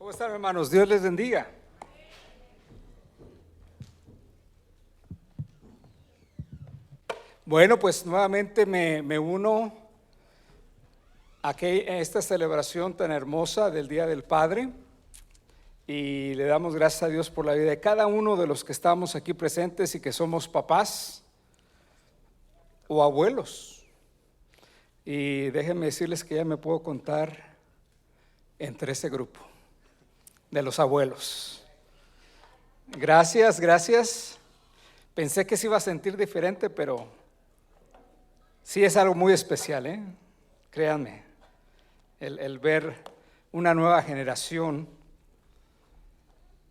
¿Cómo están, hermanos? Dios les bendiga. Bueno, pues nuevamente me uno a esta celebración tan hermosa del Día del Padre y le damos gracias a Dios por la vida de cada uno de los que estamos aquí presentes y que somos papás o abuelos. Y déjenme decirles que ya me puedo contar entre ese grupo de los abuelos. Gracias. Pensé que se iba a sentir diferente, pero sí es algo muy especial, créanme, el ver una nueva generación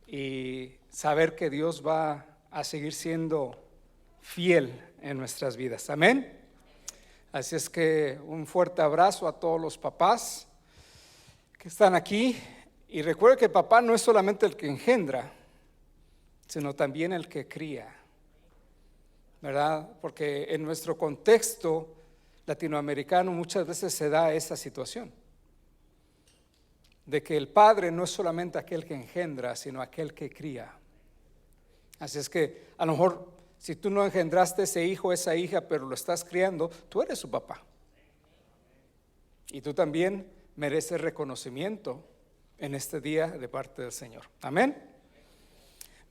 y saber que Dios va a seguir siendo fiel en nuestras vidas. Amén. Así es que un fuerte abrazo a todos los papás que están aquí. Y recuerde que el papá no es solamente el que engendra, sino también el que cría, ¿verdad? Porque en nuestro contexto latinoamericano muchas veces se da esa situación de que el padre no es solamente aquel que engendra, sino aquel que cría. Así es que a lo mejor si tú no engendraste ese hijo, esa hija, pero lo estás criando, tú eres su papá. Y tú también mereces reconocimiento en este día de parte del Señor. Amén.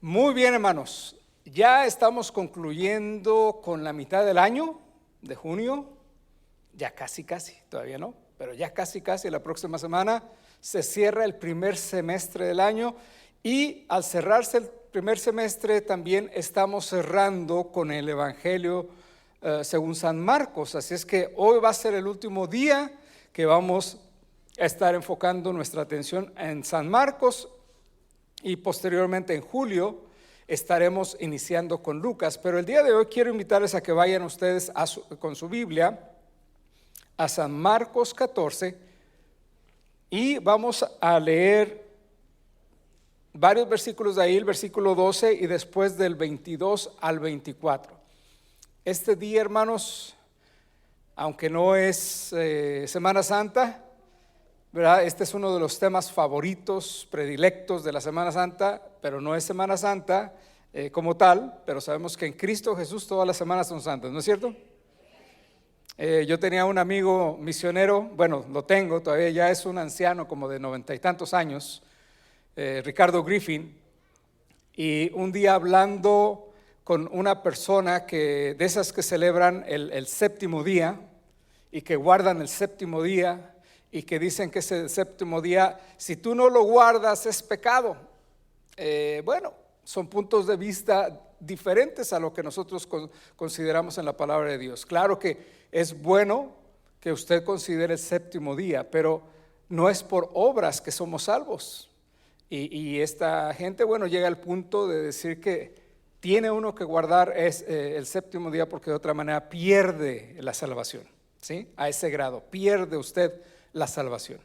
Muy bien, hermanos. Ya estamos concluyendo con la mitad del año de junio. Ya casi, todavía no, pero ya casi, la próxima semana se cierra el primer semestre del año. Y al cerrarse el primer semestre también estamos cerrando con el Evangelio según San Marcos. Así es que hoy va a ser el último día que vamos a estar enfocando nuestra atención en San Marcos, y posteriormente en julio estaremos iniciando con Lucas. Pero el día de hoy quiero invitarles a que vayan ustedes con su Biblia a San Marcos 14 y vamos a leer varios versículos de ahí, el versículo 12 y después del 22 al 24. Este día, hermanos, aunque no es Semana Santa, ¿verdad? Este es uno de los temas favoritos, predilectos de la Semana Santa, pero no es Semana Santa como tal, pero sabemos que en Cristo Jesús todas las semanas son santas, ¿no es cierto? Yo tenía un amigo misionero, bueno, lo tengo, todavía ya es un anciano como de 90 y tantos años, Ricardo Griffin, y un día hablando con una persona de esas que celebran el séptimo día y que guardan el séptimo día, y que dicen que ese séptimo día, si tú no lo guardas, es pecado. Bueno, son puntos de vista diferentes a lo que nosotros consideramos en la palabra de Dios. Claro que es bueno que usted considere el séptimo día, pero no es por obras que somos salvos. Y esta gente, bueno, llega al punto de decir que tiene uno que guardar el séptimo día porque de otra manera pierde la salvación, ¿sí? A ese grado, pierde usted la salvación.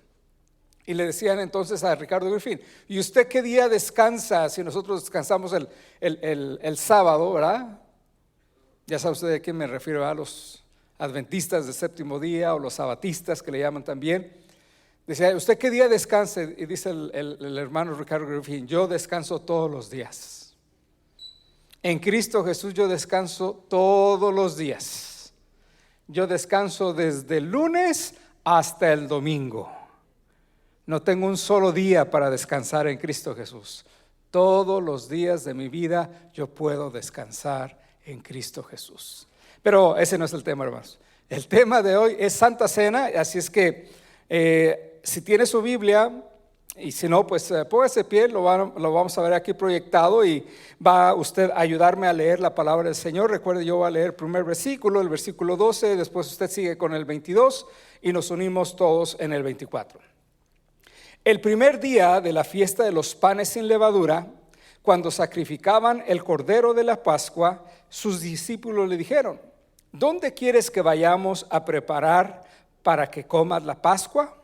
Y le decían entonces a Ricardo Griffin: ¿y usted qué día descansa? Si nosotros descansamos el sábado, ¿verdad? Ya sabe usted a quién me refiero, a los adventistas del séptimo día o los sabatistas que le llaman también. Decía: ¿usted qué día descansa? Y dice el hermano Ricardo Griffin: yo descanso todos los días. En Cristo Jesús yo descanso todos los días. Yo descanso desde el lunes hasta el domingo. No tengo un solo día para descansar en Cristo Jesús. Todos los días de mi vida yo puedo descansar en Cristo Jesús. Pero ese no es el tema, hermanos. El tema de hoy es Santa Cena, así es que si tiene su Biblia, y si no, pues póngase de pie, lo vamos a ver aquí proyectado y va usted a ayudarme a leer la palabra del Señor. Recuerde, yo voy a leer el primer versículo, el versículo 12, después usted sigue con el 22 y nos unimos todos en el 24. El primer día de la fiesta de los panes sin levadura, cuando sacrificaban el cordero de la Pascua, sus discípulos le dijeron: ¿dónde quieres que vayamos a preparar para que comas la Pascua?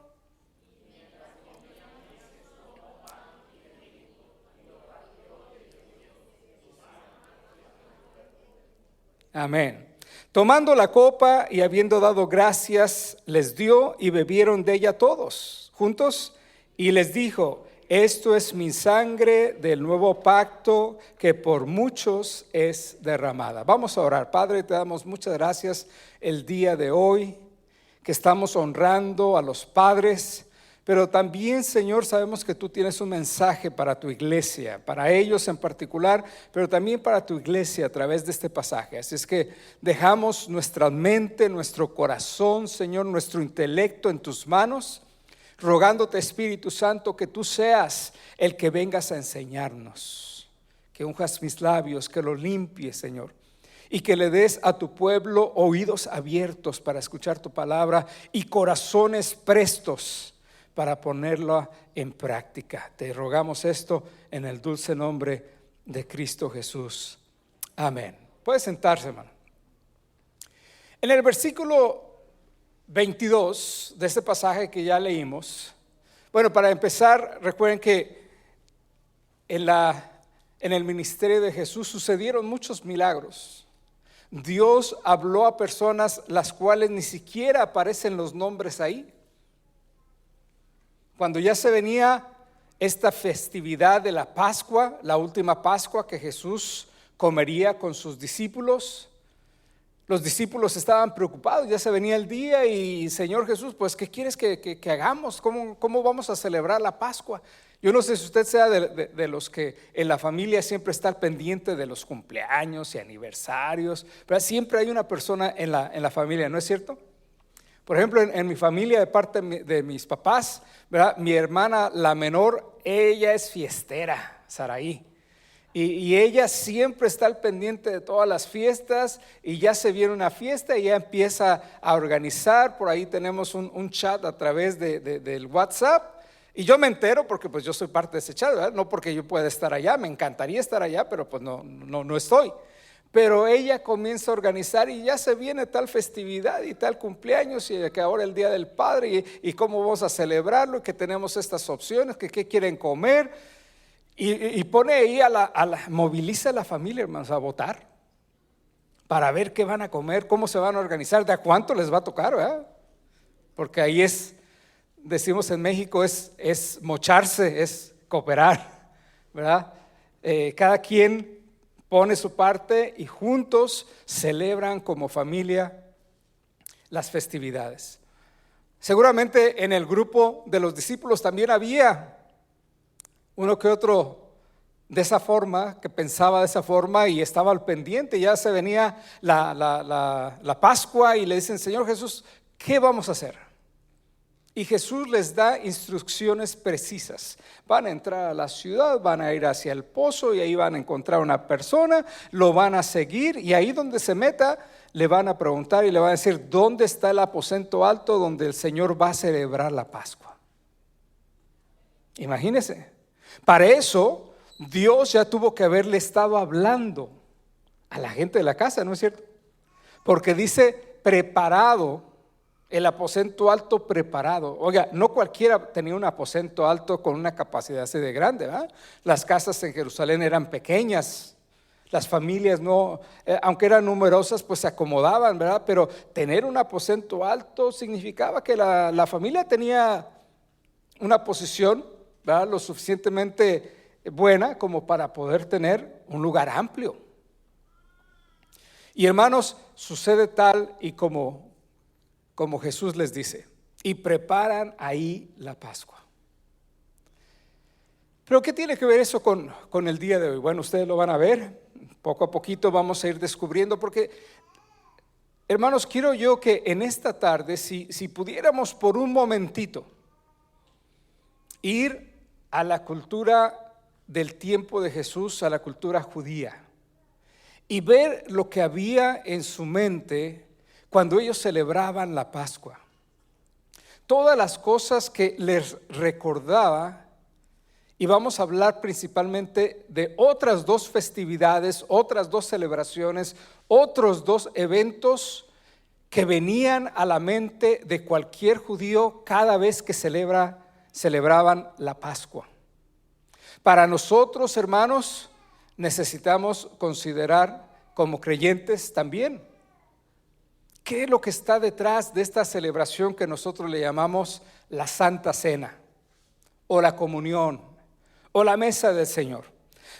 Amén. Tomando la copa y habiendo dado gracias, les dio y bebieron de ella todos juntos, y les dijo: esto es mi sangre del nuevo pacto que por muchos es derramada. Vamos a orar. Padre, te damos muchas gracias el día de hoy, que estamos honrando a los padres, pero también, Señor, sabemos que tú tienes un mensaje para tu iglesia, para ellos en particular, pero también para tu iglesia a través de este pasaje. Así es que dejamos nuestra mente, nuestro corazón, Señor, nuestro intelecto en tus manos, rogándote, Espíritu Santo, que tú seas el que vengas a enseñarnos, que unjas mis labios, que los limpies, Señor, y que le des a tu pueblo oídos abiertos para escuchar tu palabra y corazones prestos para ponerla en práctica. Te rogamos esto en el dulce nombre de Cristo Jesús. Amén. Puede sentarse, hermano. En el versículo 22 de este pasaje que ya leímos, bueno, para empezar, recuerden que en el ministerio de Jesús sucedieron muchos milagros. Dios habló a personas las cuales ni siquiera aparecen los nombres ahí. Cuando ya se venía esta festividad de la Pascua, la última Pascua que Jesús comería con sus discípulos, los discípulos estaban preocupados, ya se venía el día y Señor Jesús, pues ¿qué quieres que hagamos? ¿Cómo vamos a celebrar la Pascua? Yo no sé si usted sea de los que en la familia siempre está al pendiente de los cumpleaños y aniversarios, pero siempre hay una persona en la familia, ¿no es cierto? Por ejemplo, en mi familia, de parte de mis papás, ¿verdad? Mi hermana, la menor, ella es fiestera, Saraí. Y ella siempre está al pendiente de todas las fiestas, y ya se viene una fiesta y ya empieza a organizar. Por ahí tenemos un chat a través del WhatsApp, y yo me entero porque pues yo soy parte de ese chat, ¿verdad? No porque yo pueda estar allá, me encantaría estar allá, pero pues no estoy. Pero ella comienza a organizar y ya se viene tal festividad y tal cumpleaños, y que ahora el Día del Padre y cómo vamos a celebrarlo, y que tenemos estas opciones, que qué quieren comer, y pone ahí moviliza a la familia, hermanos, a votar para ver qué van a comer, cómo se van a organizar, de a cuánto les va a tocar, ¿verdad? Porque ahí decimos en México, es mocharse, es cooperar, ¿verdad? Cada quien pone su parte y juntos celebran como familia las festividades. Seguramente en el grupo de los discípulos también había uno que otro de esa forma, que pensaba de esa forma y estaba al pendiente. Ya se venía la Pascua y le dicen: Señor Jesús, ¿qué vamos a hacer? Y Jesús les da instrucciones precisas. Van a entrar a la ciudad, van a ir hacia el pozo y ahí van a encontrar una persona, lo van a seguir, y ahí donde se meta le van a preguntar y le van a decir: ¿dónde está el aposento alto donde el Señor va a celebrar la Pascua? Imagínense. Para eso Dios ya tuvo que haberle estado hablando a la gente de la casa, ¿no es cierto? Porque dice preparado. El aposento alto preparado. Oiga, no cualquiera tenía un aposento alto con una capacidad así de grande, ¿verdad? Las casas en Jerusalén eran pequeñas, las familias no, aunque eran numerosas, pues se acomodaban, ¿verdad? Pero tener un aposento alto significaba que la familia tenía una posición, ¿verdad?, lo suficientemente buena como para poder tener un lugar amplio. Y hermanos, sucede tal y como Jesús les dice, y preparan ahí la Pascua. Pero ¿qué tiene que ver eso con el día de hoy? Bueno, ustedes lo van a ver, poco a poquito vamos a ir descubriendo, porque, hermanos, quiero yo que en esta tarde, si pudiéramos por un momentito ir a la cultura del tiempo de Jesús, a la cultura judía, y ver lo que había en su mente cuando ellos celebraban la Pascua, todas las cosas que les recordaba. Y vamos a hablar principalmente de otras dos festividades, otras dos celebraciones, otros dos eventos que venían a la mente de cualquier judío cada vez que celebraban la Pascua. Para nosotros, hermanos, necesitamos considerar como creyentes también ¿qué es lo que está detrás de esta celebración que nosotros le llamamos la Santa Cena o la comunión o la mesa del Señor.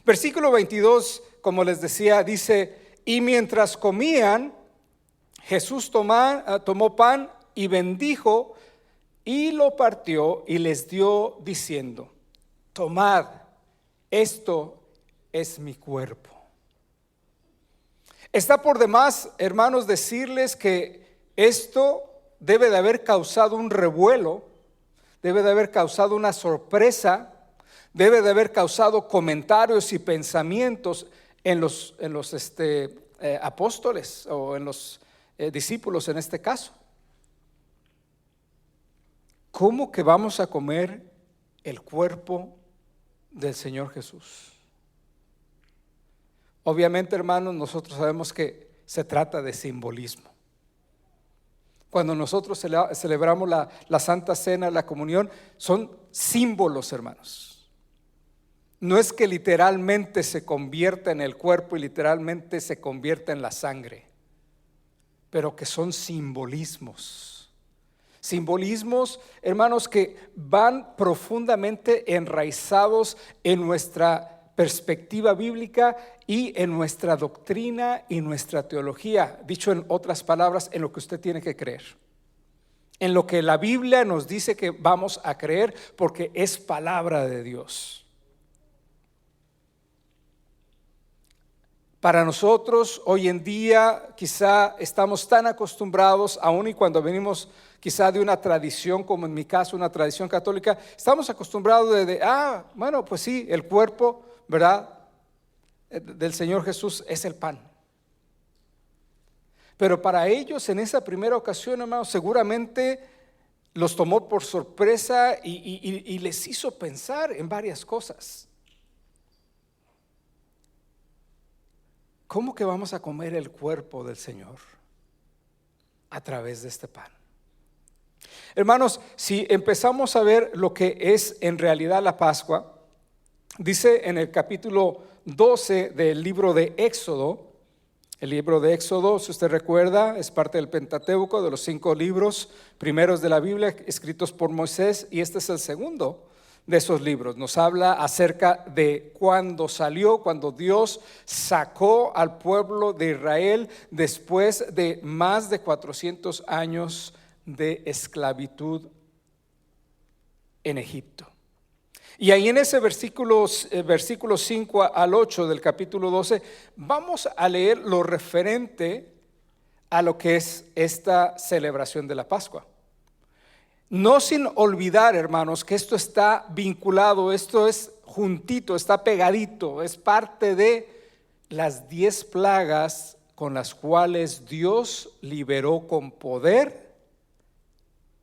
Versículo 22, como les decía, dice: y mientras comían, Jesús tomó pan y bendijo y lo partió y les dio diciendo: tomad, esto es mi cuerpo. Está por demás, hermanos, decirles que esto debe de haber causado un revuelo, debe de haber causado una sorpresa, debe de haber causado comentarios y pensamientos en los apóstoles o en los discípulos en este caso. ¿Cómo que vamos a comer el cuerpo del Señor Jesús? Obviamente, hermanos, nosotros sabemos que se trata de simbolismo. Cuando nosotros celebramos la Santa Cena, la comunión, son símbolos, hermanos. No es que literalmente se convierta en el cuerpo y literalmente se convierta en la sangre, pero que son simbolismos. Simbolismos, hermanos, que van profundamente enraizados en nuestra perspectiva bíblica y en nuestra doctrina y nuestra teología. Dicho en otras palabras, en lo que usted tiene que creer, en lo que la Biblia nos dice que vamos a creer, porque es palabra de Dios. Para nosotros hoy en día quizá estamos tan acostumbrados, aun y cuando venimos quizá de una tradición, como en mi caso una tradición católica, estamos acostumbrados bueno, pues sí, el cuerpo, ¿verdad?, del Señor Jesús es el pan. Pero para ellos en esa primera ocasión, hermanos, seguramente los tomó por sorpresa y les hizo pensar en varias cosas. ¿Cómo que vamos a comer el cuerpo del Señor a través de este pan? Hermanos, si empezamos a ver lo que es en realidad la Pascua, dice en el capítulo 12 del libro de Éxodo. El libro de Éxodo, si usted recuerda, es parte del Pentateuco, de los 5 libros primeros de la Biblia escritos por Moisés, y este es el segundo de esos libros. Nos habla acerca de cuando Dios sacó al pueblo de Israel después de más de 400 años de esclavitud en Egipto. Y ahí en ese versículo 5 al 8 del capítulo 12, vamos a leer lo referente a lo que es esta celebración de la Pascua. No sin olvidar, hermanos, que esto está vinculado, esto es juntito, está pegadito, es parte de las 10 plagas con las cuales Dios liberó con poder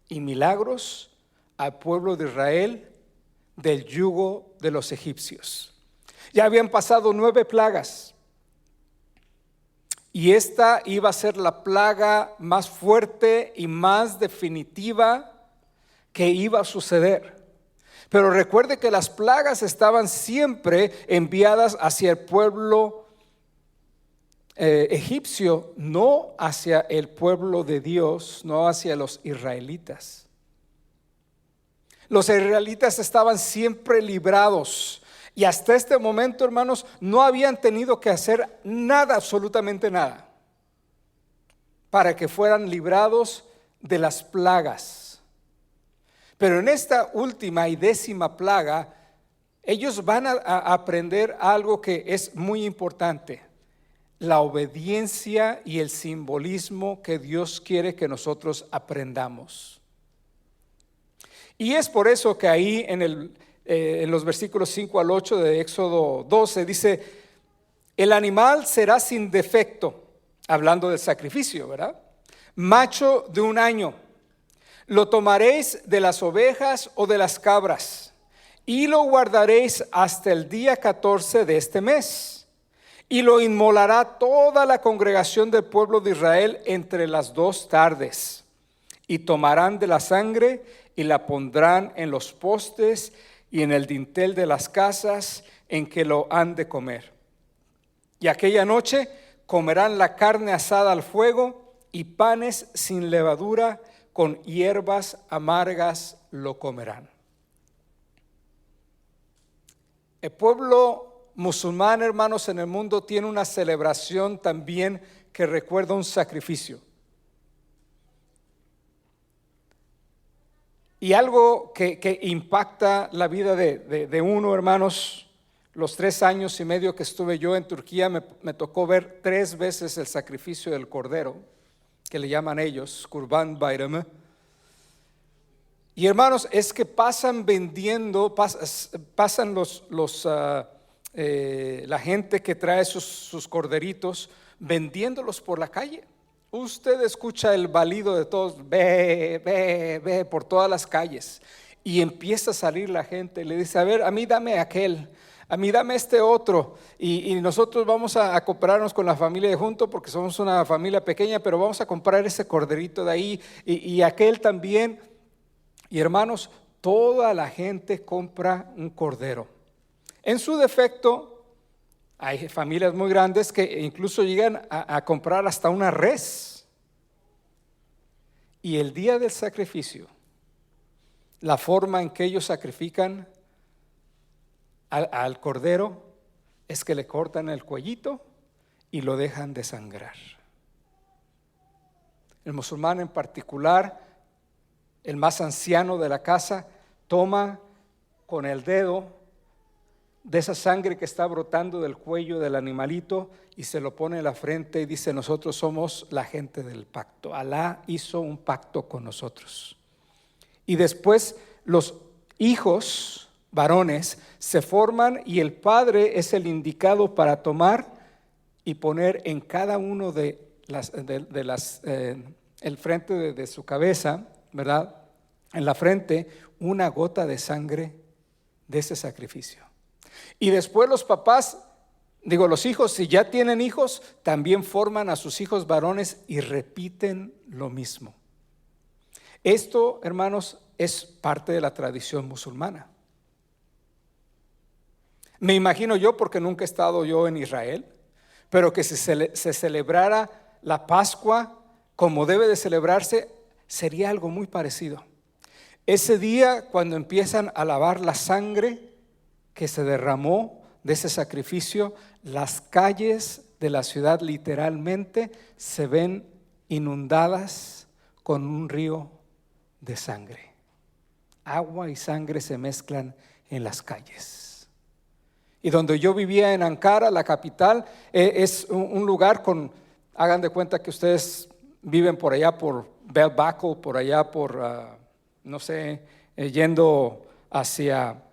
y milagros al pueblo de Israel del yugo de los egipcios. Ya habían pasado 9 plagas y esta iba a ser la plaga más fuerte y más definitiva que iba a suceder. Pero recuerde que las plagas estaban siempre enviadas hacia el pueblo egipcio, no hacia el pueblo de Dios, no hacia los israelitas. Los israelitas estaban siempre librados y hasta este momento, hermanos, no habían tenido que hacer nada, absolutamente nada, para que fueran librados de las plagas. Pero en esta última y 10ª plaga, ellos van a aprender algo que es muy importante: la obediencia y el simbolismo que Dios quiere que nosotros aprendamos. Y es por eso que ahí en los versículos 5 al 8 de Éxodo 12 dice: el animal será sin defecto, hablando del sacrificio, ¿verdad?, macho de 1 año. Lo tomaréis de las ovejas o de las cabras y lo guardaréis hasta el día 14 de este mes. Y lo inmolará toda la congregación del pueblo de Israel entre las 2 tardes. Y tomarán de la sangre y la pondrán en los postes y en el dintel de las casas en que lo han de comer. Y aquella noche comerán la carne asada al fuego y panes sin levadura, con hierbas amargas lo comerán. El pueblo musulmán, hermanos, en el mundo tiene una celebración también que recuerda un sacrificio. Y algo que impacta la vida de uno, hermanos. Los 3 años y medio que estuve yo en Turquía me tocó ver 3 veces el sacrificio del cordero, que le llaman ellos Kurban Bayramı. Y hermanos, es que pasan vendiendo, pasan la gente que trae sus corderitos, vendiéndolos por la calle. Usted escucha el balido de todos, ve, ve, ve, por todas las calles. Y empieza a salir la gente y le dice, a ver, a mí dame aquel, a mí dame este otro. Y nosotros vamos a comprarnos con la familia de junto, porque somos una familia pequeña, pero vamos a comprar ese corderito de ahí y aquel también. Y hermanos, toda la gente compra un cordero. En su defecto, hay familias muy grandes que incluso llegan a comprar hasta una res. Y el día del sacrificio, la forma en que ellos sacrifican al cordero es que le cortan el cuellito y lo dejan desangrar. El musulmán en particular, el más anciano de la casa, toma con el dedo de esa sangre que está brotando del cuello del animalito y se lo pone en la frente y dice, nosotros somos la gente del pacto. Alá hizo un pacto con nosotros. Y después los hijos varones se forman y el padre es el indicado para tomar y poner en cada uno el frente de su cabeza, ¿verdad? En la frente una gota de sangre de ese sacrificio. Y después los hijos, si ya tienen hijos, también forman a sus hijos varones y repiten lo mismo. Esto, hermanos, es parte de la tradición musulmana. Me imagino yo, porque nunca he estado yo en Israel, pero que si se celebrara la Pascua como debe de celebrarse, sería algo muy parecido. Ese día, cuando empiezan a lavar la sangre que se derramó de ese sacrificio, las calles de la ciudad literalmente se ven inundadas con un río de sangre. Agua y sangre se mezclan en las calles. Y donde yo vivía en Ankara, la capital, es un lugar hagan de cuenta que ustedes viven por allá por Belbacol, por allá por, yendo hacia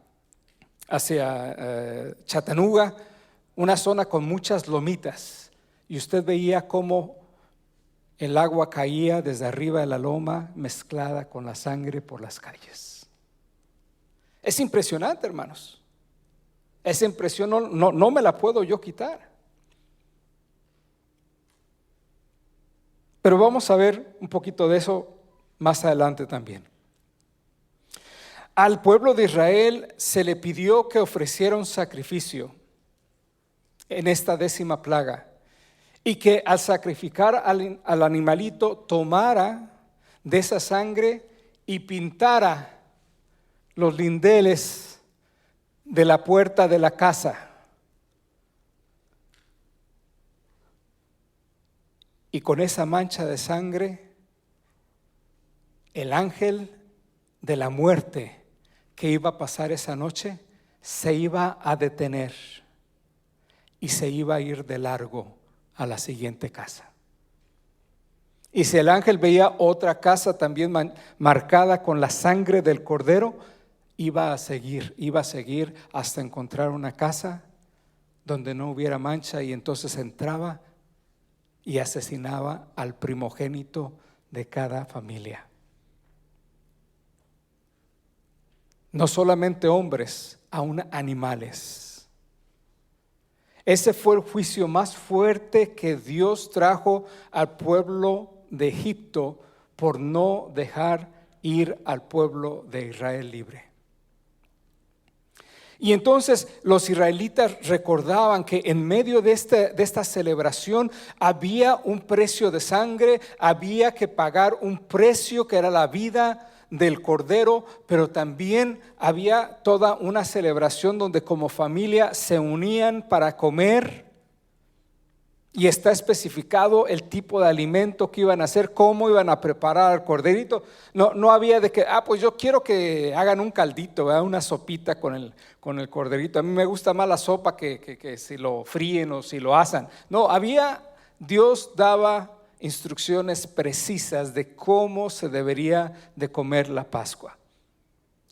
Chattanooga, una zona con muchas lomitas, y usted veía cómo el agua caía desde arriba de la loma mezclada con la sangre por las calles. Es impresionante, hermanos. Esa impresión no me la puedo yo quitar. Pero vamos a ver un poquito de eso más adelante también. Al pueblo de Israel se le pidió que ofreciera un sacrificio en esta 10ª plaga y que al sacrificar al animalito tomara de esa sangre y pintara los lindeles de la puerta de la casa. Y con esa mancha de sangre, el ángel de la muerte que iba a pasar esa noche se iba a detener y se iba a ir de largo a la siguiente casa. Y si el ángel veía otra casa también marcada con la sangre del cordero, iba a seguir hasta encontrar una casa donde no hubiera mancha, y entonces entraba y asesinaba al primogénito de cada familia. No solamente hombres, aún animales. Ese fue el juicio más fuerte que Dios trajo al pueblo de Egipto por no dejar ir al pueblo de Israel libre. Y entonces los israelitas recordaban que en medio de esta celebración había un precio de sangre, había que pagar un precio que era la vida del cordero, pero también había toda una celebración donde como familia se unían para comer. Y está especificado el tipo de alimento que iban a hacer, cómo iban a preparar al corderito. No había de que, pues yo quiero que hagan un caldito, ¿verdad? Una sopita con el corderito. A mí me gusta más la sopa que si lo fríen o si lo asan. No, Dios daba instrucciones precisas de cómo se debería de comer la Pascua.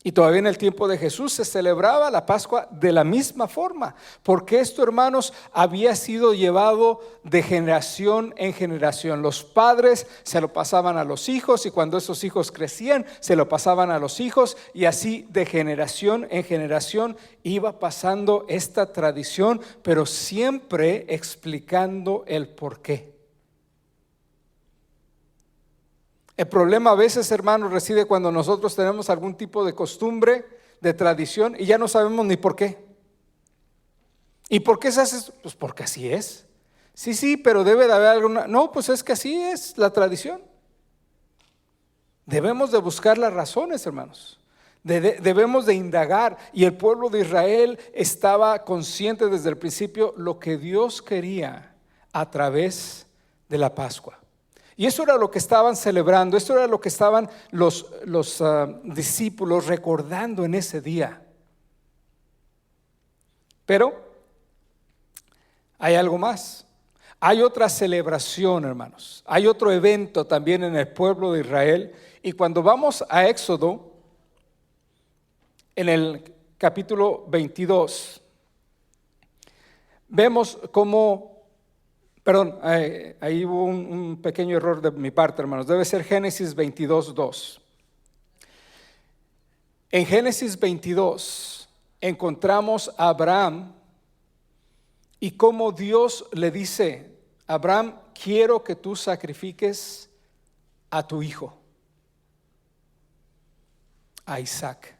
Y todavía en el tiempo de Jesús se celebraba la Pascua de la misma forma, porque esto, hermanos, había sido llevado de generación en generación. Los padres se lo pasaban a los hijos, y cuando esos hijos crecían se lo pasaban a los hijos, y así de generación en generación iba pasando esta tradición, pero siempre explicando el porqué. El problema a veces, hermanos, reside cuando nosotros tenemos algún tipo de costumbre, de tradición, y ya no sabemos ni por qué. ¿Y por qué se hace? Pues porque así es. Sí, pero debe de haber alguna. No, pues es que así es la tradición. Debemos de buscar las razones, hermanos. Debemos de indagar. Y el pueblo de Israel estaba consciente desde el principio lo que Dios quería a través de la Pascua. Y eso era lo que estaban celebrando, esto era lo que estaban los discípulos recordando en ese día. Pero hay algo más. Hay otra celebración, hermanos. Hay otro evento también en el pueblo de Israel. Y cuando vamos a Éxodo, en el capítulo 22, vemos cómo... Perdón, ahí hubo un pequeño error de mi parte, hermanos. Debe ser Génesis 22:2. En Génesis 22 encontramos a Abraham y cómo Dios le dice: Abraham, quiero que tú sacrifiques a tu hijo, a Isaac.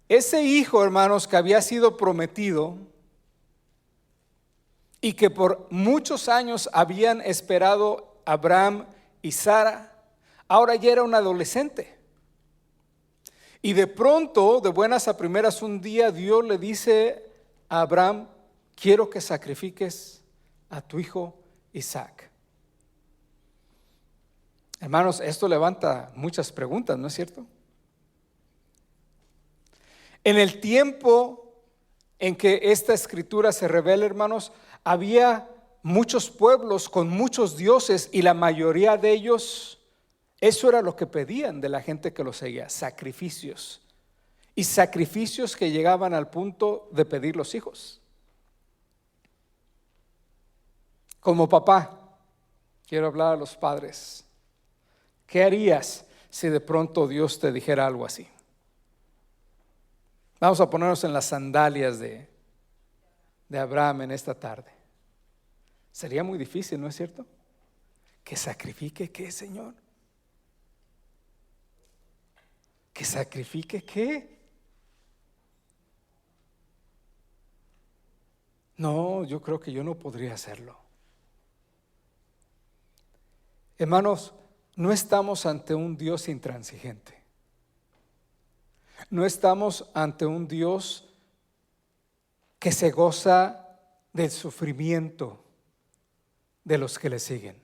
Ese hijo, hermanos, que había sido prometido y que por muchos años habían esperado Abraham y Sara, ahora ya era un adolescente. Y de pronto, de buenas a primeras, un día Dios le dice a Abraham: quiero que sacrifiques a tu hijo Isaac. Hermanos, esto levanta muchas preguntas, ¿no es cierto? En el tiempo en que esta escritura se revela, hermanos, había muchos pueblos con muchos dioses, y la mayoría de ellos, eso era lo que pedían de la gente que los seguía: sacrificios. Y sacrificios que llegaban al punto de pedir los hijos. Como papá, quiero hablar a los padres. ¿Qué harías si de pronto Dios te dijera algo así? Vamos a ponernos en las sandalias de Abraham en esta tarde. Sería muy difícil, ¿no es cierto? ¿Que sacrifique qué, Señor? ¿Que sacrifique qué? No, yo creo que yo no podría hacerlo. Hermanos, no estamos ante un Dios intransigente. No estamos ante un Dios que se goza del sufrimiento de los que le siguen.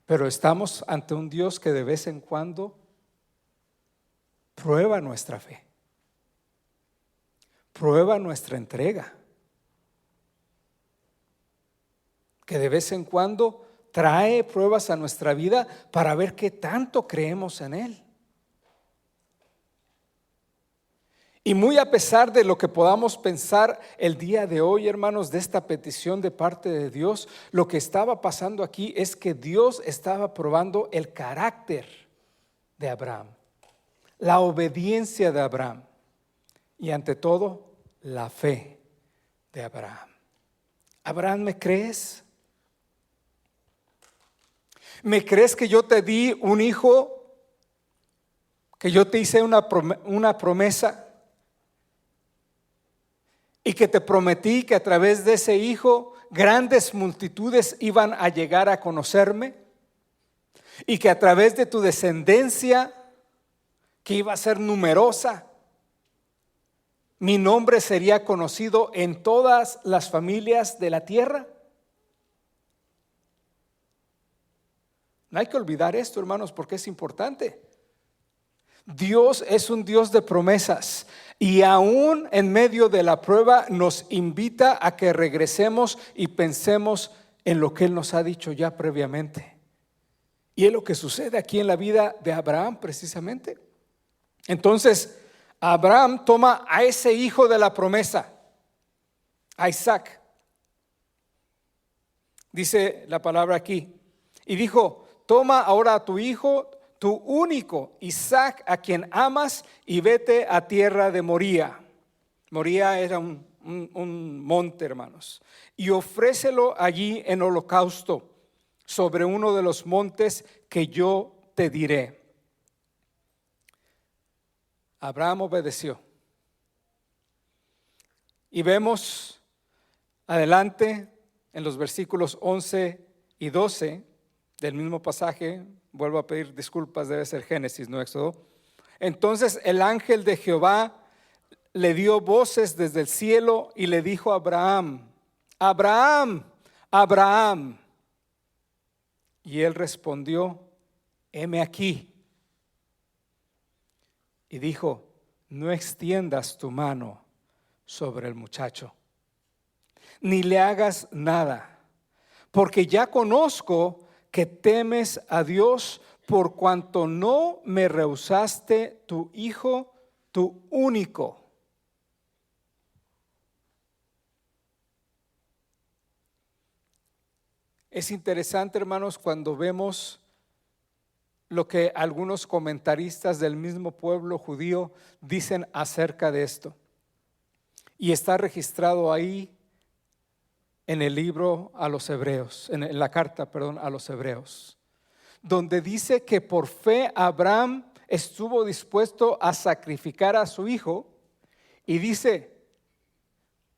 Pero estamos ante un Dios que de vez en cuando prueba nuestra fe, prueba nuestra entrega, que de vez en cuando trae pruebas a nuestra vida para ver qué tanto creemos en Él. Y muy a pesar de lo que podamos pensar el día de hoy, hermanos, de esta petición de parte de Dios, lo que estaba pasando aquí es que Dios estaba probando el carácter de Abraham, la obediencia de Abraham y ante todo la fe de Abraham. Abraham, ¿me crees? ¿Me crees que yo te di un hijo? ¿Que yo te hice una promesa? Y que te prometí que a través de ese hijo grandes multitudes iban a llegar a conocerme. y que a través de tu descendencia, que iba a ser numerosa, mi nombre sería conocido en todas las familias de la tierra. No hay que olvidar esto, hermanos, porque es importante. Dios es un Dios de promesas y aún en medio de la prueba nos invita a que regresemos y pensemos en lo que Él nos ha dicho ya previamente. Y es lo que sucede aquí en la vida de Abraham precisamente. Entonces, Abraham toma a ese hijo de la promesa, a Isaac. Dice la palabra aquí, y dijo: toma ahora a tu hijo, tu único, Isaac, a quien amas, y vete a tierra de Moría. Moría era un monte, hermanos, y ofrécelo allí en holocausto sobre uno de los montes que yo te diré. Abraham obedeció. Y vemos adelante en los versículos 11 y 12 del mismo pasaje. Vuelvo a pedir disculpas, debe ser Génesis, no Éxodo. Entonces el ángel de Jehová le dio voces desde el cielo y le dijo a Abraham: Abraham, Abraham. Y él respondió: heme aquí. Y dijo: no extiendas tu mano sobre el muchacho, ni le hagas nada, porque ya conozco que temes a Dios, por cuanto no me rehusaste tu hijo, tu único. Es interesante, hermanos, cuando vemos lo que algunos comentaristas del mismo pueblo judío dicen acerca de esto. Y está registrado ahí en el libro a los hebreos, en la carta, a los hebreos, donde dice que por fe Abraham estuvo dispuesto a sacrificar a su hijo, y dice: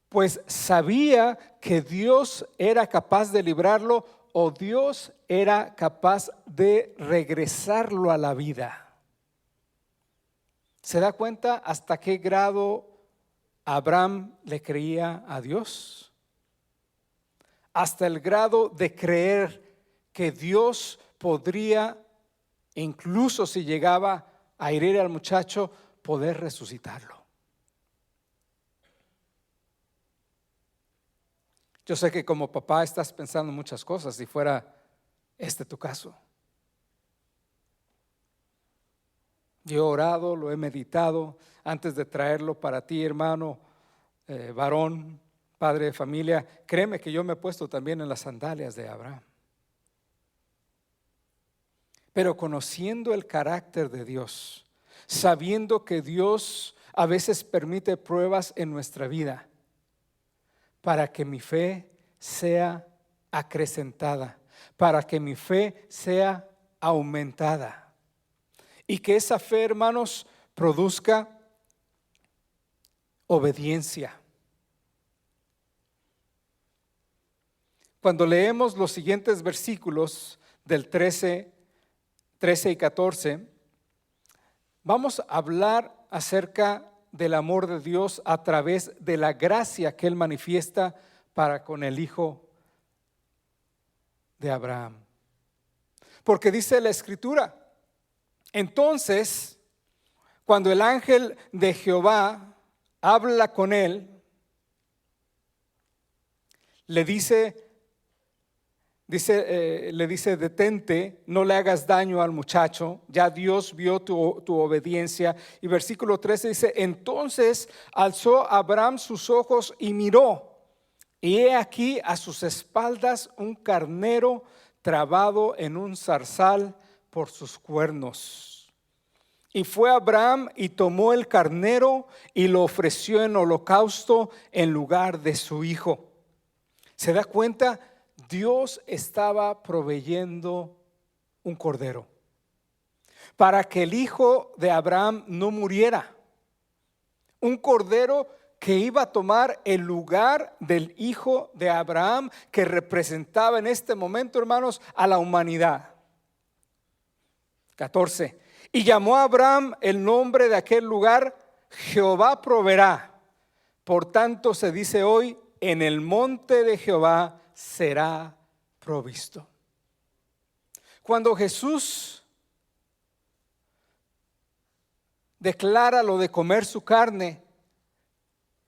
pues sabía que Dios era capaz de librarlo, o Dios era capaz de regresarlo a la vida. ¿Se da cuenta hasta qué grado Abraham le creía a Dios? Hasta el grado de creer que Dios podría, incluso si llegaba a herir al muchacho, poder resucitarlo. Yo sé que como papá estás pensando muchas cosas, si fuera este tu caso. Yo he orado, lo he meditado antes de traerlo para ti, hermano, varón, padre de familia. Créeme que yo me he puesto también en las sandalias de Abraham. Pero conociendo el carácter de Dios, sabiendo que Dios a veces permite pruebas en nuestra vida, para que mi fe sea acrecentada, para que mi fe sea aumentada, y que esa fe, hermanos, produzca obediencia. Cuando leemos los siguientes versículos del 13 y 14, vamos a hablar acerca del amor de Dios a través de la gracia que Él manifiesta para con el hijo de Abraham. Porque dice la Escritura: entonces, cuando el ángel de Jehová habla con él, le dice, detente, no le hagas daño al muchacho, ya Dios vio tu obediencia. Y versículo 13 dice: entonces alzó Abraham sus ojos y miró, y he aquí a sus espaldas un carnero trabado en un zarzal por sus cuernos. Y fue Abraham y tomó el carnero y lo ofreció en holocausto en lugar de su hijo. ¿Se da cuenta? Dios estaba proveyendo un cordero para que el hijo de Abraham no muriera. Un cordero que iba a tomar el lugar del hijo de Abraham, que representaba en este momento, hermanos, a la humanidad. 14. Y llamó a Abraham el nombre de aquel lugar, Jehová proveerá. Por tanto se dice hoy, en el monte de Jehová será provisto. Cuando Jesús declara lo de comer su carne,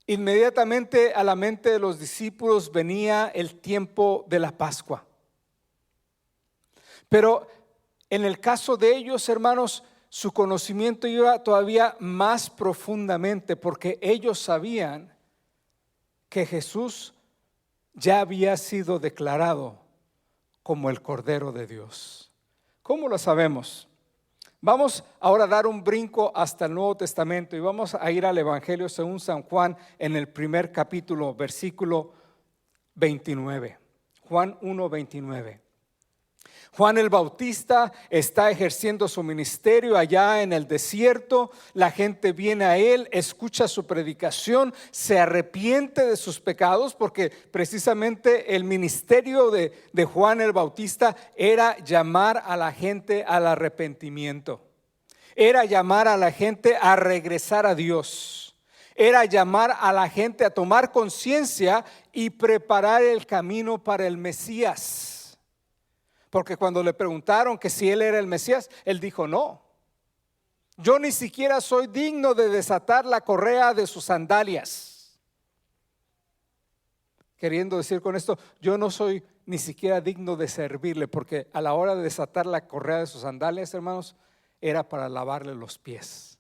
inmediatamente a la mente de los discípulos venía el tiempo de la Pascua. Pero en el caso de ellos, hermanos, su conocimiento iba todavía más profundamente, porque ellos sabían que Jesús ya había sido declarado como el Cordero de Dios. ¿Cómo lo sabemos? Vamos ahora a dar un brinco hasta el Nuevo Testamento y vamos a ir al Evangelio según San Juan en el primer capítulo, versículo 29. Juan 1:29. Juan el Bautista está ejerciendo su ministerio allá en el desierto. La gente viene a él, escucha su predicación, se arrepiente de sus pecados, porque precisamente el ministerio de Juan el Bautista era llamar a la gente al arrepentimiento. Era llamar a la gente a regresar a Dios. Era llamar a la gente a tomar conciencia y preparar el camino para el Mesías. Porque cuando le preguntaron que si él era el Mesías, él dijo: no, yo ni siquiera soy digno de desatar la correa de sus sandalias. Queriendo decir con esto, yo no soy ni siquiera digno de servirle, porque a la hora de desatar la correa de sus sandalias, hermanos, era para lavarle los pies.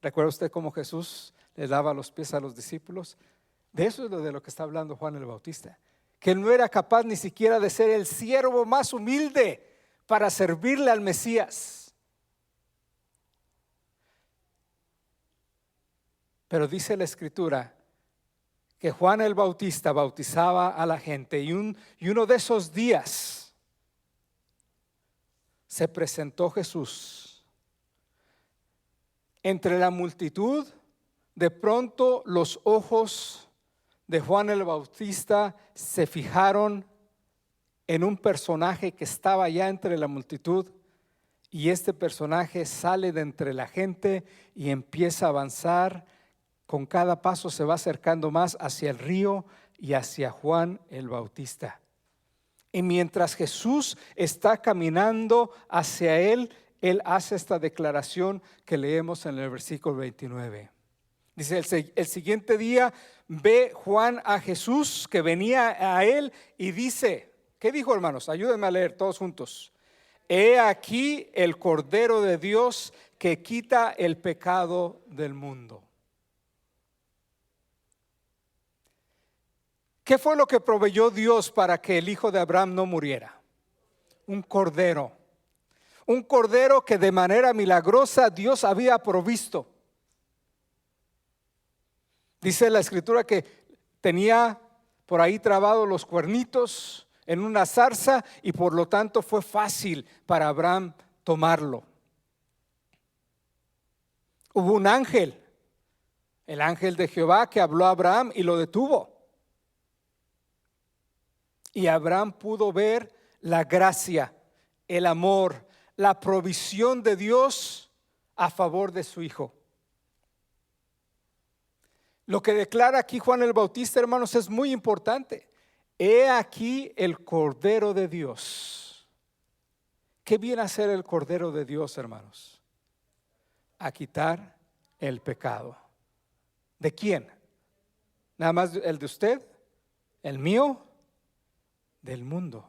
¿Recuerda usted cómo Jesús le lava los pies a los discípulos? De eso es de lo que está hablando Juan el Bautista. Que él no era capaz ni siquiera de ser el siervo más humilde para servirle al Mesías. Pero dice la Escritura que Juan el Bautista bautizaba a la gente, y uno de esos días se presentó Jesús entre la multitud. De pronto los ojos de Juan el Bautista se fijaron en un personaje que estaba allá entre la multitud, y este personaje sale de entre la gente y empieza a avanzar. Con cada paso se va acercando más hacia el río y hacia Juan el Bautista. Y mientras Jesús está caminando hacia él, él hace esta declaración que leemos en el versículo 29. Dice: el siguiente día ve Juan a Jesús que venía a él y dice, ¿qué dijo, hermanos? Ayúdenme a leer todos juntos. He aquí el Cordero de Dios que quita el pecado del mundo. ¿Qué fue lo que proveyó Dios para que el hijo de Abraham no muriera? Un cordero. Un cordero que de manera milagrosa Dios había provisto. Dice la Escritura que tenía por ahí trabados los cuernitos en una zarza, y por lo tanto fue fácil para Abraham tomarlo. Hubo un ángel, el ángel de Jehová, que habló a Abraham y lo detuvo. Y Abraham pudo ver la gracia, el amor, la provisión de Dios a favor de su hijo. Lo que declara aquí Juan el Bautista, hermanos, es muy importante. He aquí el Cordero de Dios. ¿Qué viene a hacer el Cordero de Dios, hermanos? A quitar el pecado. ¿De quién? ¿Nada más el de usted? ¿El mío? Del mundo.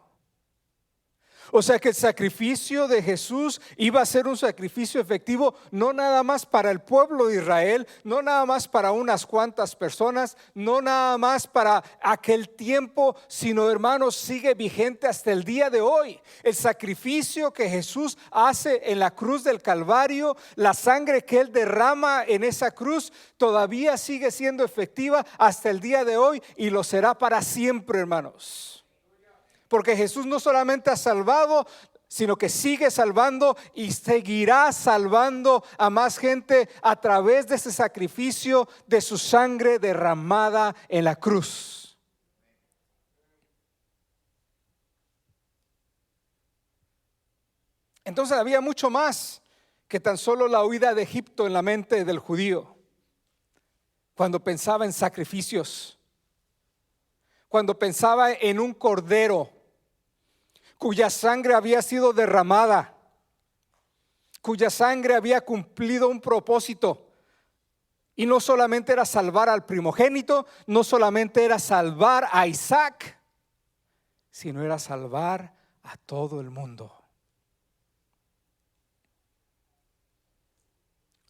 O sea que el sacrificio de Jesús iba a ser un sacrificio efectivo, no nada más para el pueblo de Israel, no nada más para unas cuantas personas, no nada más para aquel tiempo, sino, hermanos, sigue vigente hasta el día de hoy. El sacrificio que Jesús hace en la cruz del Calvario, la sangre que Él derrama en esa cruz, todavía sigue siendo efectiva hasta el día de hoy, y lo será para siempre, hermanos. Porque Jesús no solamente ha salvado, sino que sigue salvando y seguirá salvando a más gente a través de ese sacrificio de su sangre derramada en la cruz. Entonces había mucho más que tan solo la huida de Egipto en la mente del judío. Cuando pensaba en sacrificios, cuando pensaba en un cordero cuya sangre había sido derramada, cuya sangre había cumplido un propósito. Y no solamente era salvar al primogénito, no solamente era salvar a Isaac, sino era salvar a todo el mundo.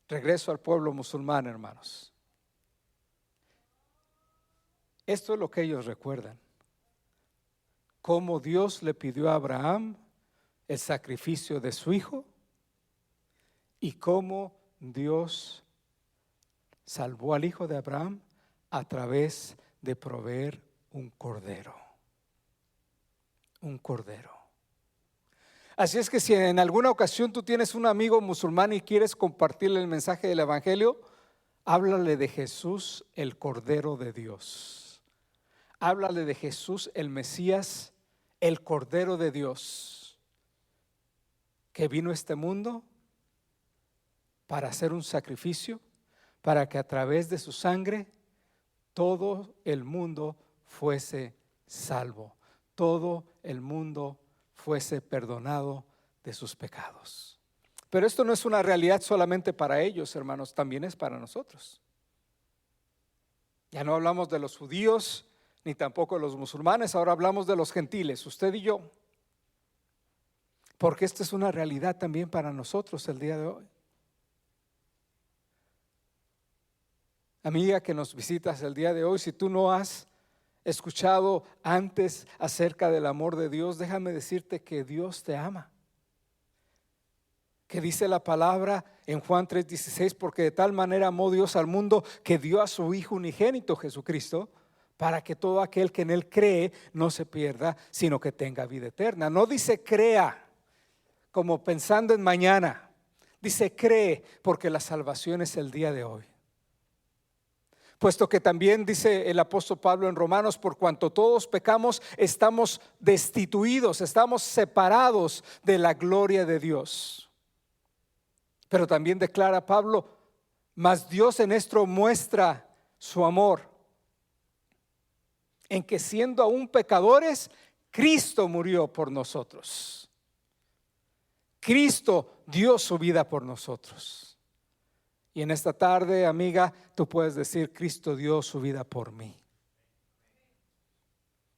Regreso al pueblo musulmán, hermanos. Esto es lo que ellos recuerdan. Cómo Dios le pidió a Abraham el sacrificio de su hijo y cómo Dios salvó al hijo de Abraham a través de proveer un cordero. Un cordero. Así es que si en alguna ocasión tú tienes un amigo musulmán y quieres compartirle el mensaje del evangelio, háblale de Jesús, el Cordero de Dios. Háblale de Jesús, el Mesías, el Cordero de Dios, que vino a este mundo para hacer un sacrificio, para que a través de su sangre todo el mundo fuese salvo, todo el mundo fuese perdonado de sus pecados. Pero esto no es una realidad solamente para ellos, hermanos, también es para nosotros. Ya no hablamos de los judíos ni tampoco de los musulmanes, ahora hablamos de los gentiles, usted y yo. Porque esta es una realidad también para nosotros el día de hoy. Amiga que nos visitas el día de hoy, si tú no has escuchado antes acerca del amor de Dios, déjame decirte que Dios te ama. Que dice la palabra en Juan 3:16, porque de tal manera amó Dios al mundo que dio a su Hijo unigénito Jesucristo, para que todo aquel que en Él cree no se pierda, sino que tenga vida eterna. No dice crea como pensando en mañana, dice cree porque la salvación es el día de hoy. Puesto que también dice el apóstol Pablo en Romanos, por cuanto todos pecamos, estamos destituidos, estamos separados de la gloria de Dios. Pero también declara Pablo, mas Dios en esto muestra su amor, en que siendo aún pecadores, Cristo murió por nosotros. Cristo dio su vida por nosotros. Y en esta tarde, amiga, tú puedes decir, Cristo dio su vida por mí.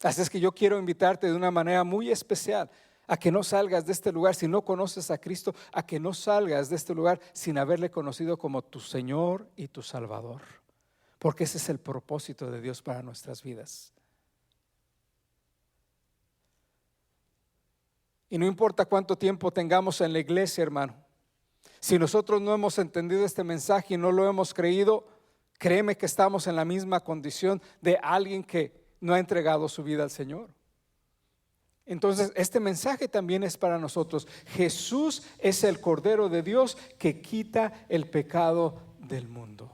Así es que yo quiero invitarte de una manera muy especial a que no salgas de este lugar si no conoces a Cristo, a que no salgas de este lugar sin haberle conocido como tu Señor y tu Salvador. Porque ese es el propósito de Dios para nuestras vidas. Y no importa cuánto tiempo tengamos en la iglesia, hermano, si nosotros no hemos entendido este mensaje y no lo hemos creído, créeme que estamos en la misma condición de alguien que no ha entregado su vida al Señor. Entonces este mensaje también es para nosotros. Jesús es el Cordero de Dios que quita el pecado del mundo.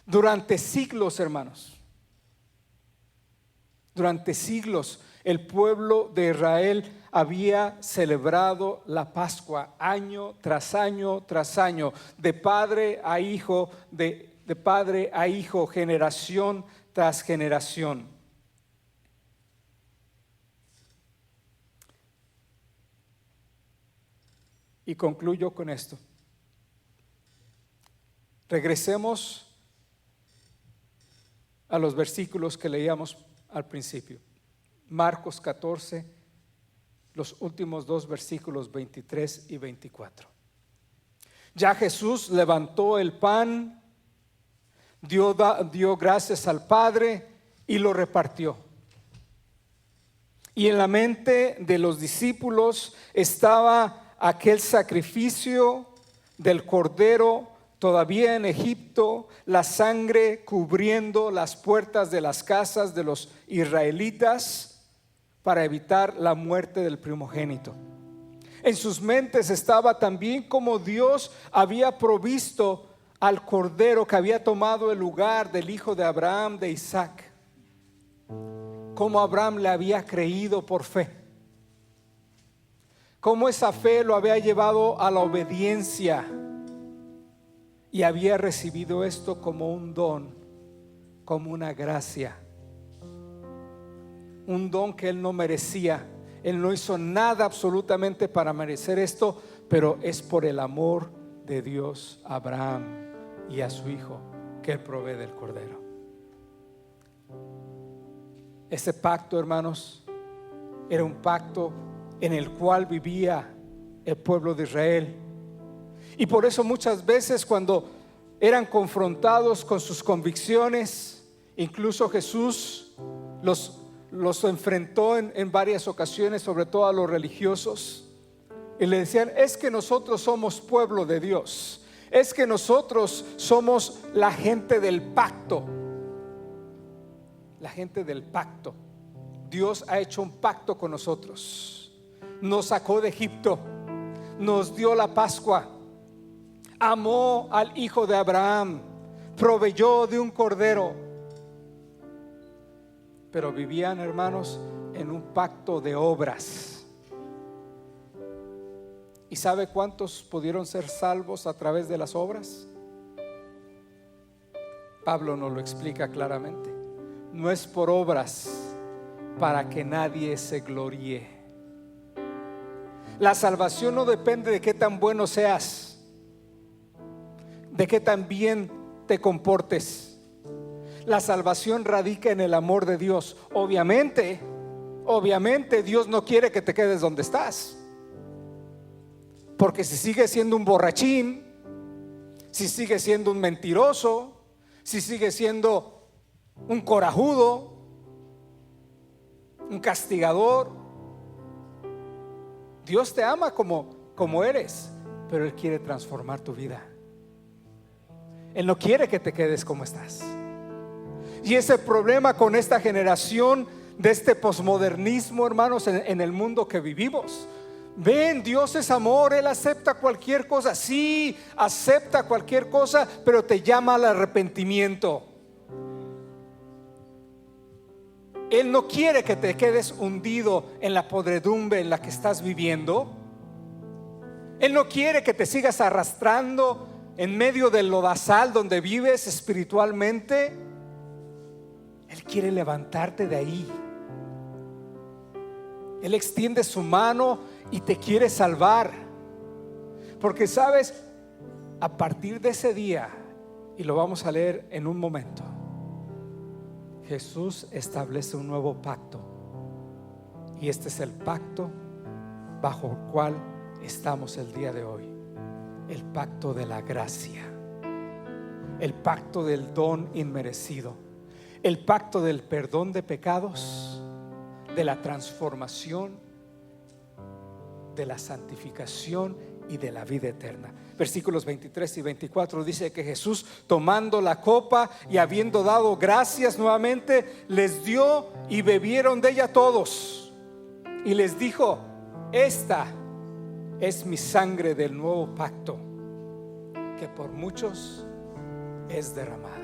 Durante siglos, hermanos, durante siglos el pueblo de Israel había celebrado la Pascua año tras año tras año, de padre a hijo, de padre a hijo, generación tras generación. Y concluyo con esto. Regresemos a los versículos que leíamos al principio. Marcos 14, los últimos dos versículos 23 y 24. Ya Jesús levantó el pan, dio gracias al Padre y lo repartió. Y en la mente de los discípulos estaba aquel sacrificio del cordero todavía en Egipto, la sangre cubriendo las puertas de las casas de los israelitas para evitar la muerte del primogénito. En sus mentes estaba también como Dios había provisto al cordero que había tomado el lugar del hijo de Abraham, de Isaac. Como Abraham le había creído por fe. cómo esa fe lo había llevado a la obediencia y había recibido esto como un don, como una gracia, un don que él no merecía. Él no hizo nada absolutamente para merecer esto, pero es por el amor de Dios a Abraham y a su hijo que él provee del cordero. Ese pacto, hermanos, era un pacto en el cual vivía el pueblo de Israel. Y por eso muchas veces cuando eran confrontados con sus convicciones, incluso Jesús los enfrentó en varias ocasiones, sobre todo a los religiosos, y le decían: es que nosotros somos pueblo de Dios, es que nosotros somos la gente del pacto. La gente del pacto. Dios ha hecho un pacto con nosotros, nos sacó de Egipto, nos dio la Pascua, amó al hijo de Abraham, proveyó de un cordero. Pero vivían, hermanos, en un pacto de obras. ¿Y sabe cuántos pudieron ser salvos a través de las obras? Pablo nos lo explica claramente. No es por obras para que nadie se gloríe. La salvación no depende de qué tan bueno seas, de qué tan bien te comportes. La salvación radica en el amor de Dios. Obviamente Dios no quiere que te quedes donde estás, porque si sigues siendo un borrachín, si sigues siendo un mentiroso, si sigues siendo un corajudo, un castigador, Dios te ama como eres, pero Él quiere transformar tu vida. Él no quiere que te quedes como estás. Y ese problema con esta generación de este posmodernismo, hermanos, en el mundo que vivimos. Ven, Dios es amor, Él acepta cualquier cosa. Sí, acepta cualquier cosa, pero te llama al arrepentimiento. Él no quiere que te quedes hundido en la podredumbre en la que estás viviendo. Él no quiere que te sigas arrastrando en medio del lodazal donde vives espiritualmente. Él quiere levantarte de ahí. Él extiende su mano y te quiere salvar. Porque sabes, a partir de ese día, y lo vamos a leer en un momento, Jesús establece un nuevo pacto. Y este es el pacto bajo el cual estamos el día de hoy. El pacto de la gracia, el pacto del don inmerecido, el pacto del perdón de pecados, de la transformación, de la santificación y de la vida eterna. Versículos 23 y 24 dice que Jesús, tomando la copa y habiendo dado gracias nuevamente, les dio y bebieron de ella todos. Y les dijo: esta es mi sangre del nuevo pacto, que por muchos es derramada.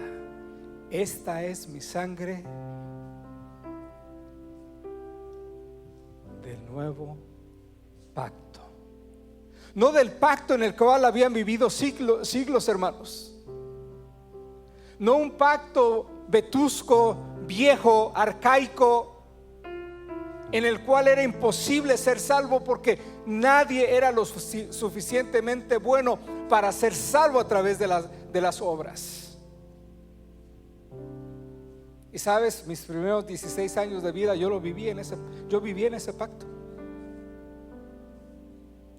Esta es mi sangre del nuevo pacto. No del pacto en el cual habían vivido siglos, hermanos. No un pacto vetusco, viejo, arcaico, en el cual era imposible ser salvo porque nadie era lo suficientemente bueno para ser salvo a través de las obras. Y sabes, mis primeros 16 años de vida yo viví en ese pacto.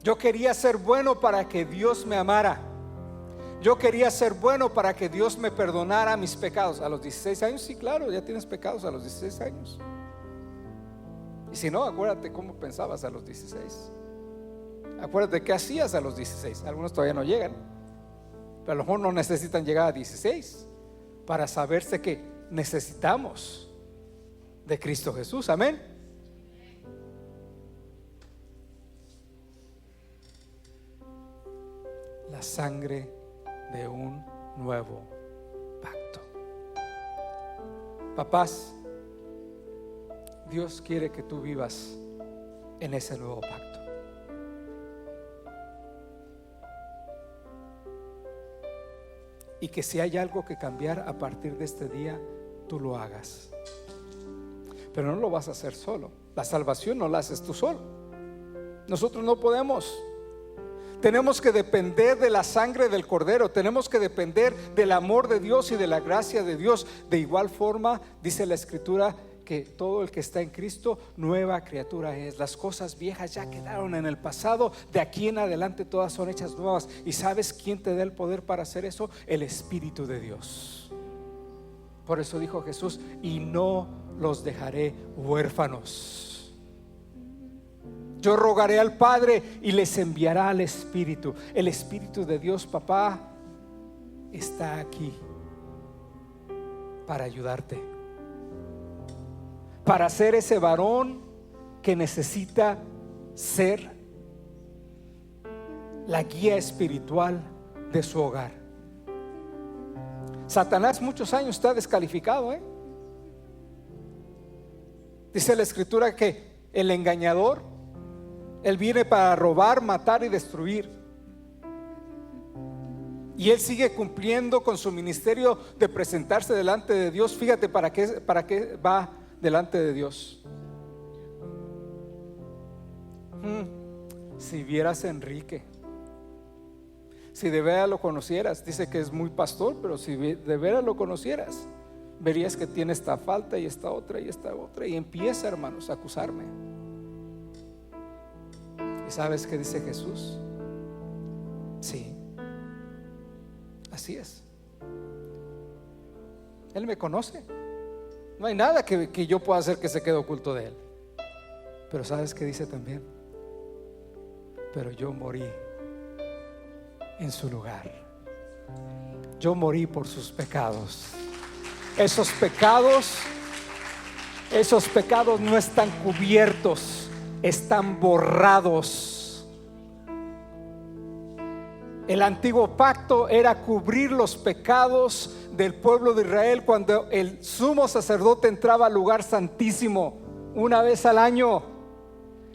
Yo quería ser bueno para que Dios me amara. Yo quería ser bueno para que Dios me perdonara mis pecados. A los 16 años, sí, claro, ya tienes pecados a los 16 años. Y si no, acuérdate cómo pensabas a los 16. Acuérdate qué hacías a los 16. Algunos todavía no llegan, pero a lo mejor no necesitan llegar a 16 para saberse que necesitamos de Cristo Jesús. Amén. La sangre de un nuevo pacto. Papás, Dios quiere que tú vivas en ese nuevo pacto. y que si hay algo que cambiar a partir de este día, tú lo hagas. Pero no lo vas a hacer solo. La salvación no la haces tú solo. Nosotros no podemos. Tenemos que depender de la sangre del Cordero. Tenemos que depender del amor de Dios y de la gracia de Dios. De igual forma, dice la Escritura, que todo el que está en Cristo, nueva criatura es. Las cosas viejas ya quedaron en el pasado. De aquí en adelante todas son hechas nuevas. ¿Y sabes quién te da el poder para hacer eso? El Espíritu de Dios. Por eso dijo Jesús: y no los dejaré huérfanos. Yo rogaré al Padre y les enviará al Espíritu. El Espíritu de Dios, papá, está aquí para ayudarte, para ser ese varón que necesita ser la guía espiritual de su hogar. Satanás muchos años está descalificado, Dice la Escritura que el engañador, él viene para robar, matar y destruir. Y él sigue cumpliendo con su ministerio de presentarse delante de Dios. Fíjate para qué va delante de Dios. Si vieras a Enrique, si de veras lo conocieras, dice que es muy pastor, pero si de veras lo conocieras, verías que tiene esta falta y esta otra y esta otra. Y empieza, hermanos, a acusarme. ¿Y sabes qué dice Jesús? Sí, así es. Él me conoce. No hay nada que yo pueda hacer que se quede oculto de Él. Pero ¿sabes qué dice también? Pero yo morí en su lugar. Yo morí por sus pecados. Esos pecados no están cubiertos, están borrados. El antiguo pacto era cubrir los pecados del pueblo de Israel cuando el sumo sacerdote entraba al lugar santísimo una vez al año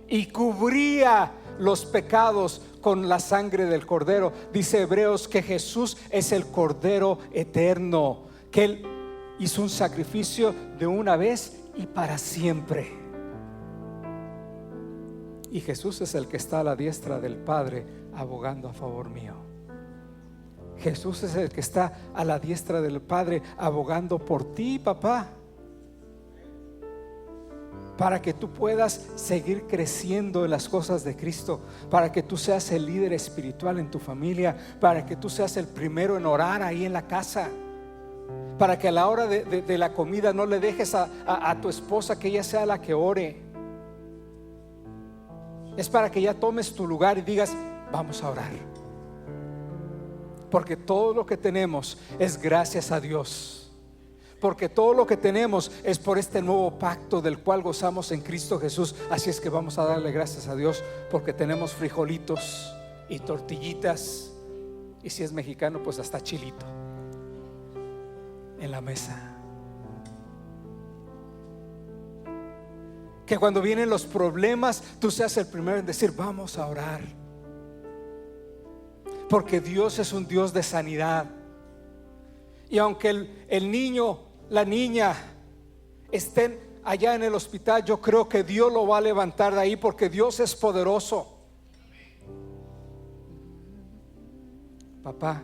y cubría los pecados con la sangre del Cordero. Dice Hebreos que Jesús es el Cordero eterno, que Él hizo un sacrificio de una vez y para siempre. Y Jesús es el que está a la diestra del Padre abogando a favor mío. Jesús es el que está a la diestra del Padre abogando por ti, papá, para que tú puedas seguir creciendo en las cosas de Cristo, para que tú seas el líder espiritual en tu familia, para que tú seas el primero en orar ahí en la casa, para que a la hora de la comida no le dejes a tu esposa que ella sea la que ore. Es para que ya tomes tu lugar y digas: vamos a orar, porque todo lo que tenemos es gracias a Dios. Porque todo lo que tenemos es por este nuevo pacto del cual gozamos en Cristo Jesús. Así es que vamos a darle gracias a Dios porque tenemos frijolitos y tortillitas, y si es mexicano, pues hasta chilito en la mesa. Que cuando vienen los problemas, tú seas el primero en decir: vamos a orar, porque Dios es un Dios de sanidad. Y aunque el niño, la niña estén allá en el hospital, yo creo que Dios lo va a levantar de ahí, porque Dios es poderoso. Papá,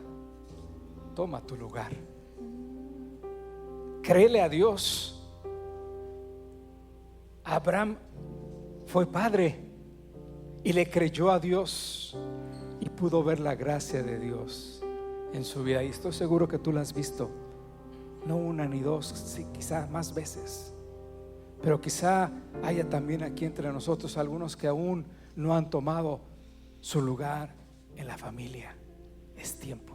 toma tu lugar. Créele a Dios. Abraham fue padre y le creyó a Dios y pudo ver la gracia de Dios en su vida. Y estoy seguro que tú la has visto, no una ni dos, sí, quizá más veces. Pero quizá haya también aquí entre nosotros algunos que aún no han tomado su lugar en la familia. Es tiempo.